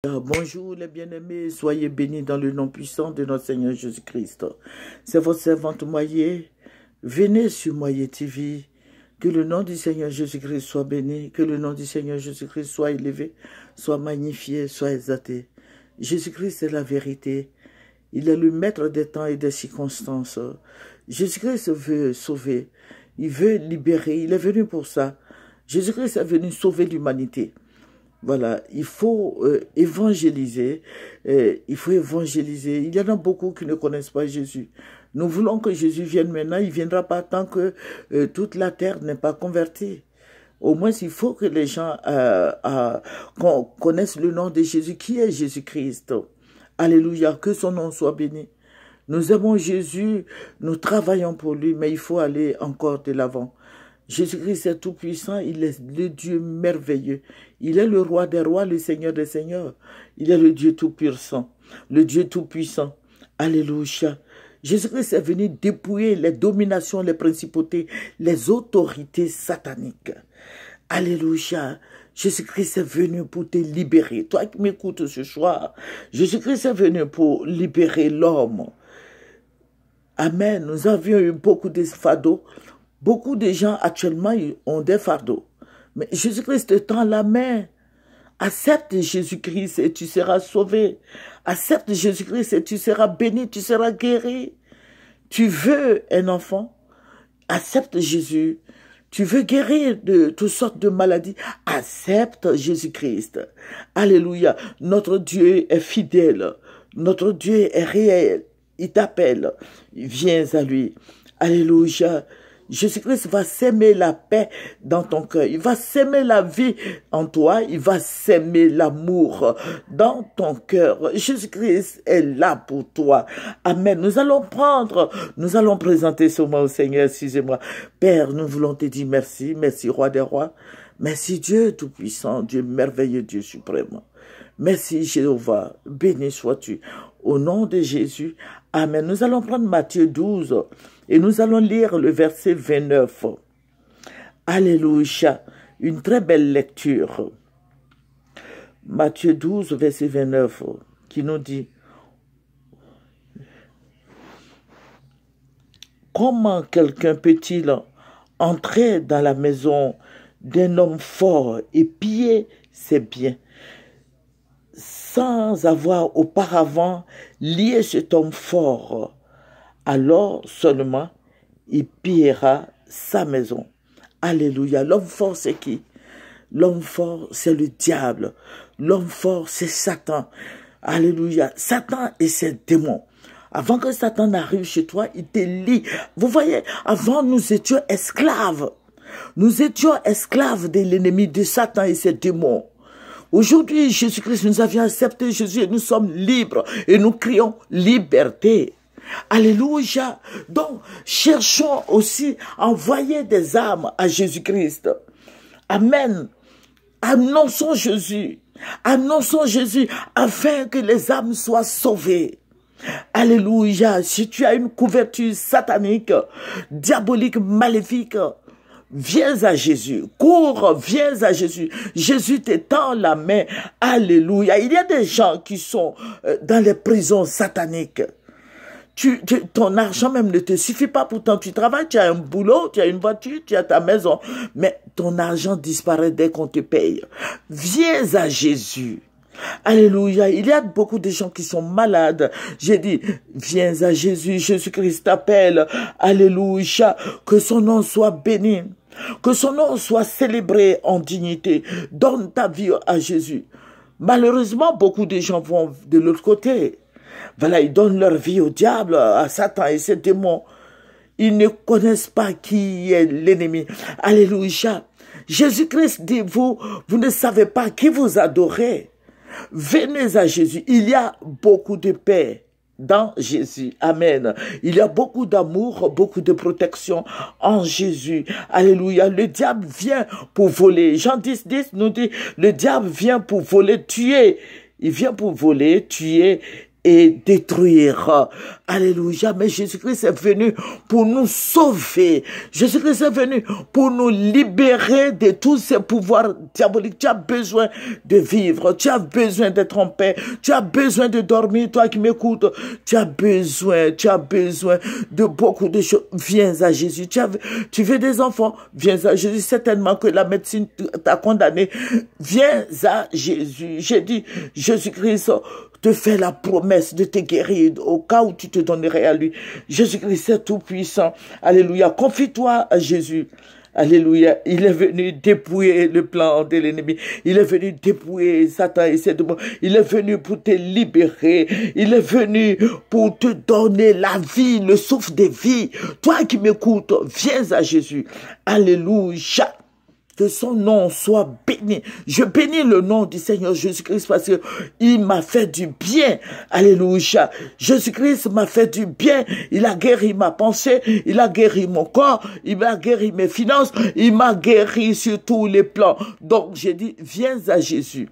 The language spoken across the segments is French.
Bonjour les bien-aimés, soyez bénis dans le nom puissant de notre Seigneur Jésus-Christ. C'est votre servante Moyer. Venez sur Moyer TV. Que le nom du Seigneur Jésus-Christ soit béni, que le nom du Seigneur Jésus-Christ soit élevé, soit magnifié, soit exalté. Jésus-Christ est la vérité. Il est le maître des temps et des circonstances. Jésus-Christ veut sauver. Il veut libérer. Il est venu pour ça. Jésus-Christ est venu sauver l'humanité. Voilà, il faut évangéliser. Il faut évangéliser. Il y en a beaucoup qui ne connaissent pas Jésus. Nous voulons que Jésus vienne maintenant. Il ne viendra pas tant que toute la terre n'est pas convertie. Au moins, il faut que les gens connaissent le nom de Jésus. Qui est Jésus-Christ? Alléluia, que son nom soit béni. Nous aimons Jésus, nous travaillons pour lui, mais il faut aller encore de l'avant. Jésus-Christ est tout puissant, il est le Dieu merveilleux. Il est le roi des rois, le Seigneur des seigneurs. Il est le Dieu tout puissant, le Dieu tout puissant. Alléluia. Jésus-Christ est venu dépouiller les dominations, les principautés, les autorités sataniques. Alléluia. Jésus-Christ est venu pour te libérer. Toi qui m'écoutes ce soir, Jésus-Christ est venu pour libérer l'homme. Amen. Nous avions eu beaucoup de fardeaux. Beaucoup de gens actuellement ont des fardeaux. Mais Jésus-Christ te tend la main. Accepte Jésus-Christ et tu seras sauvé. Accepte Jésus-Christ et tu seras béni, tu seras guéri. Tu veux un enfant? Accepte Jésus. Tu veux guérir de toutes sortes de maladies? Accepte Jésus-Christ. Alléluia. Notre Dieu est fidèle. Notre Dieu est réel. Il t'appelle. Viens à lui. Alléluia. Jésus-Christ va s'aimer la paix dans ton cœur. Il va s'aimer la vie en toi. Il va s'aimer l'amour dans ton cœur. Jésus-Christ est là pour toi. Amen. Nous allons présenter ce mot au Seigneur. Excusez-moi. Père, nous voulons te dire merci. Merci, roi des rois. Merci, Dieu tout-puissant, Dieu merveilleux, Dieu suprême. Merci, Jéhovah. Béni sois-tu. Au nom de Jésus. Amen. Nous allons prendre Matthieu 12 et nous allons lire le verset 29. Alléluia. Une très belle lecture. Matthieu 12, verset 29, qui nous dit: comment quelqu'un peut-il entrer dans la maison d'un homme fort et piller ses biens sans avoir auparavant lié cet homme fort? Alors seulement il pillera sa maison. Alléluia. L'homme fort, c'est qui? L'homme fort, c'est le diable. L'homme fort, c'est Satan. Alléluia. Satan et ses démons. Avant que Satan n'arrive chez toi, il te lie. Vous voyez, avant nous étions esclaves. Nous étions esclaves de l'ennemi, de Satan et ses démons. Aujourd'hui, Jésus-Christ, nous avions accepté Jésus et nous sommes libres et nous crions liberté. Alléluia. Donc, cherchons aussi à envoyer des âmes à Jésus-Christ. Amen. Annonçons Jésus. Annonçons Jésus afin que les âmes soient sauvées. Alléluia. Si tu as une couverture satanique, diabolique, maléfique, viens à Jésus, cours, viens à Jésus. Jésus t'étend la main. Alléluia. Il y a des gens qui sont dans les prisons sataniques. Ton argent même ne te suffit pas. Pourtant, tu travailles, tu as un boulot, tu as une voiture, tu as ta maison. Mais ton argent disparaît dès qu'on te paye. Viens à Jésus. Alléluia. Il y a beaucoup de gens qui sont malades. J'ai dit, viens à Jésus. Jésus-Christ t'appelle. Alléluia. Que son nom soit béni. Que son nom soit célébré en dignité. Donne ta vie à Jésus. Malheureusement, beaucoup de gens vont de l'autre côté. Voilà, ils donnent leur vie au diable, à Satan et ses démons. Ils ne connaissent pas qui est l'ennemi. Alléluia. Jésus-Christ dit, vous ne savez pas qui vous adorez. Venez à Jésus. Il y a beaucoup de paix dans Jésus. Amen. Il y a beaucoup d'amour, beaucoup de protection en Jésus. Alléluia. Le diable vient pour voler. Jean 10, 10 nous dit, le diable vient pour voler, tuer. Il vient pour voler, tuer et détruire. Alléluia. Mais Jésus-Christ est venu pour nous sauver. Jésus-Christ est venu pour nous libérer de tous ces pouvoirs diaboliques. Tu as besoin de vivre. Tu as besoin d'être en paix. Tu as besoin de dormir. Toi qui m'écoutes, tu as besoin de beaucoup de choses. Viens à Jésus. Tu veux des enfants? Viens à Jésus. Certainement que la médecine t'a condamné. Viens à Jésus. J'ai dit, Jésus-Christ te fait la promesse de te guérir au cas où tu te donnerais à lui. Jésus-Christ est tout puissant. Alléluia. Confie-toi à Jésus. Alléluia. Il est venu dépouiller le plan de l'ennemi. Il est venu dépouiller Satan et ses démons. Il est venu pour te libérer. Il est venu pour te donner la vie, le souffle de vie. Toi qui m'écoutes, viens à Jésus. Alléluia. Que son nom soit béni. Je bénis le nom du Seigneur Jésus-Christ parce qu'il m'a fait du bien. Alléluia. Jésus-Christ m'a fait du bien. Il a guéri ma pensée. Il a guéri mon corps. Il m'a guéri mes finances. Il m'a guéri sur tous les plans. Donc, j'ai dit, viens à Jésus.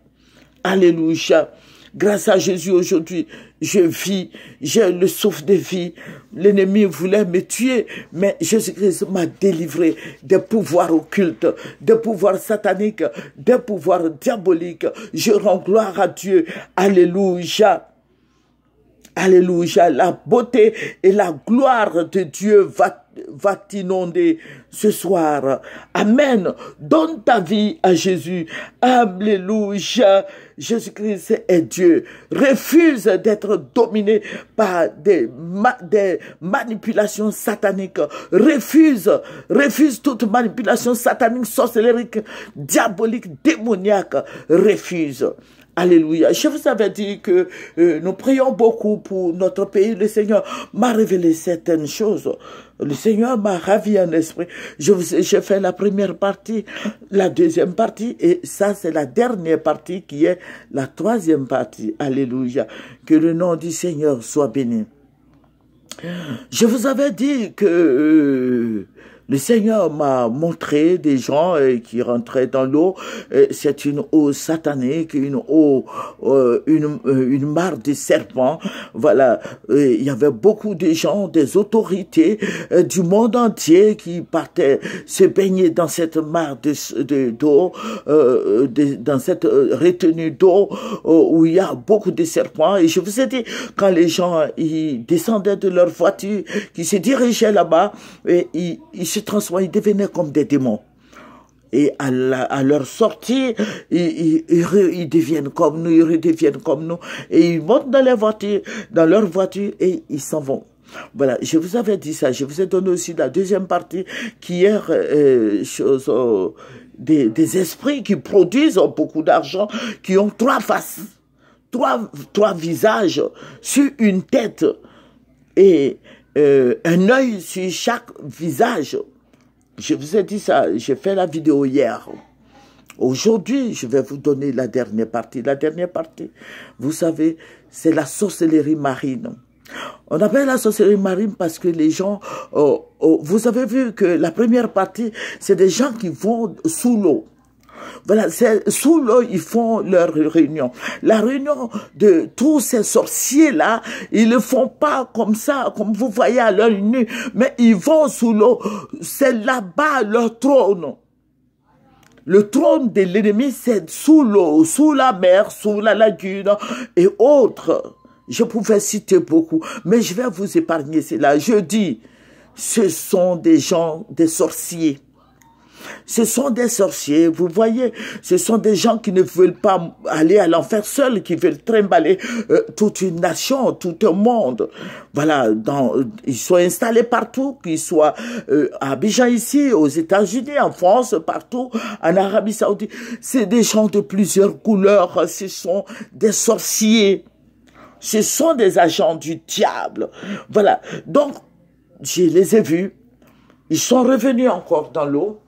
Alléluia. Grâce à Jésus aujourd'hui, je vis, j'ai le souffle de vie. L'ennemi voulait me tuer, mais Jésus-Christ m'a délivré des pouvoirs occultes, des pouvoirs sataniques, des pouvoirs diaboliques. Je rends gloire à Dieu. Alléluia. Alléluia. La beauté et la gloire de Dieu va t'inonder ce soir. Amen. Donne ta vie à Jésus. Alléluia. Jésus-Christ est Dieu. Refuse d'être dominé par des manipulations sataniques. Refuse toute manipulation satanique, sorcellerie, diabolique, démoniaque. Refuse. Alléluia. Je vous avais dit que nous prions beaucoup pour notre pays. Le Seigneur m'a révélé certaines choses. Le Seigneur m'a ravi en esprit. J'ai fait la première partie, la deuxième partie, et ça c'est la dernière partie qui est la troisième partie. Alléluia. Que le nom du Seigneur soit béni. Je vous avais dit que le Seigneur m'a montré des gens qui rentraient dans l'eau. C'est une eau satanique, une eau, une mare de serpents. Voilà, il y avait beaucoup de gens, des autorités du monde entier qui partaient se baigner dans cette mare d'eau, dans cette retenue d'eau où il y a beaucoup de serpents. Et je vous ai dit, quand les gens ils descendaient de leur voiture, qui se dirigeaient là-bas, et ils se transforment, ils devenaient comme des démons. Et à leur sortie, ils deviennent comme nous, ils redeviennent comme nous. Et ils montent dans leur voiture et ils s'en vont. Voilà, je vous avais dit ça. Je vous ai donné aussi la deuxième partie qui est des esprits qui produisent beaucoup d'argent, qui ont trois faces, trois visages sur une tête et un œil sur chaque visage. Je vous ai dit ça, j'ai fait la vidéo hier. Aujourd'hui, je vais vous donner la dernière partie. La dernière partie, vous savez, c'est la sorcellerie marine. On appelle la sorcellerie marine parce que les gens, vous avez vu que la première partie, c'est des gens qui vont sous l'eau. Voilà, c'est sous l'eau, ils font leur réunion. La réunion de tous ces sorciers-là, ils ne font pas comme ça, comme vous voyez à l'œil nu, mais ils vont sous l'eau. C'est là-bas leur trône. Le trône de l'ennemi, c'est sous l'eau, sous la mer, sous la lagune et autres. Je pouvais citer beaucoup, mais je vais vous épargner cela. Je dis, ce sont des gens, des sorciers. Ce sont des sorciers, vous voyez, ce sont des gens qui ne veulent pas aller à l'enfer seuls, qui veulent trimballer toute une nation, tout un monde. Voilà, ils sont installés partout, qu'ils soient à Abidjan ici, aux États-Unis, en France, partout, en Arabie Saoudite. C'est des gens de plusieurs couleurs, ce sont des sorciers, ce sont des agents du diable. Voilà, donc je les ai vus, ils sont revenus encore dans l'eau.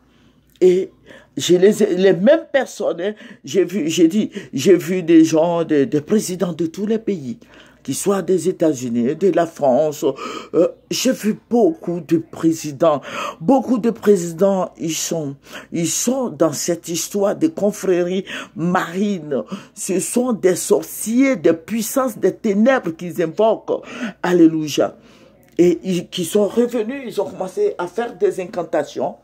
Et les mêmes personnes, j'ai vu des gens, des présidents de tous les pays qu'ils soient des États-Unis, de la France. J'ai vu beaucoup de présidents. Beaucoup de présidents, ils sont dans cette histoire de confréries marines. Ce sont des sorciers, des puissances, des ténèbres qu'ils invoquent. Alléluia. Et qui sont revenus, ils ont commencé à faire des incantations.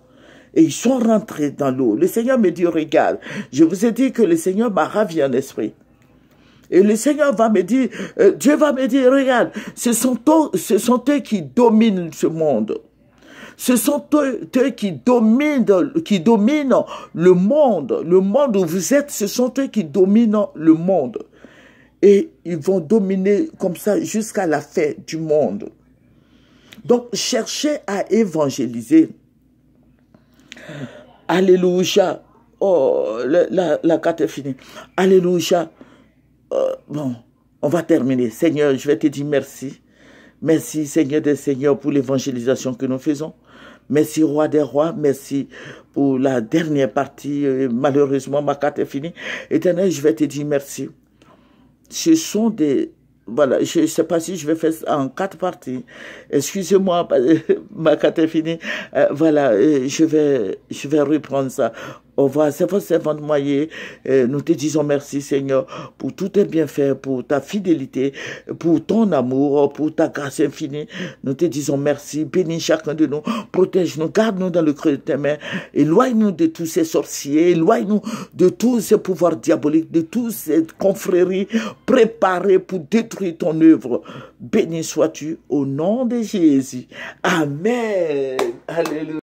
Et ils sont rentrés dans l'eau. Le Seigneur me dit, regarde, je vous ai dit que le Seigneur m'a ravi en esprit. Et le Seigneur va me dire, Dieu va me dire, regarde, ce sont eux qui dominent ce monde. Ce sont eux qui dominent le monde. Le monde où vous êtes, ce sont eux qui dominent le monde. Et ils vont dominer comme ça jusqu'à la fin du monde. Donc, cherchez à évangéliser. Alléluia. Oh, la carte est finie. Alléluia. Bon, on va terminer. Seigneur, je vais te dire merci. Merci, Seigneur des Seigneurs, pour l'évangélisation que nous faisons. Merci, Roi des Rois. Merci pour la dernière partie. Malheureusement, ma carte est finie. Éternel, je vais te dire merci. Ce sont des... Voilà, je ne sais pas si je vais faire ça en 4 parties. Excusez-moi, ma carte est finie. Voilà, je vais reprendre ça. Au revoir, c'est votre servante Moyer. Nous te disons merci, Seigneur, pour tous tes bienfaits, pour ta fidélité, pour ton amour, pour ta grâce infinie. Nous te disons merci. Bénis chacun de nous. Protège-nous, garde-nous dans le creux de tes mains. Éloigne-nous de tous ces sorciers. Éloigne-nous de tous ces pouvoirs diaboliques, de toutes ces confréries préparées pour détruire ton œuvre. Béni sois-tu au nom de Jésus. Amen. Alléluia.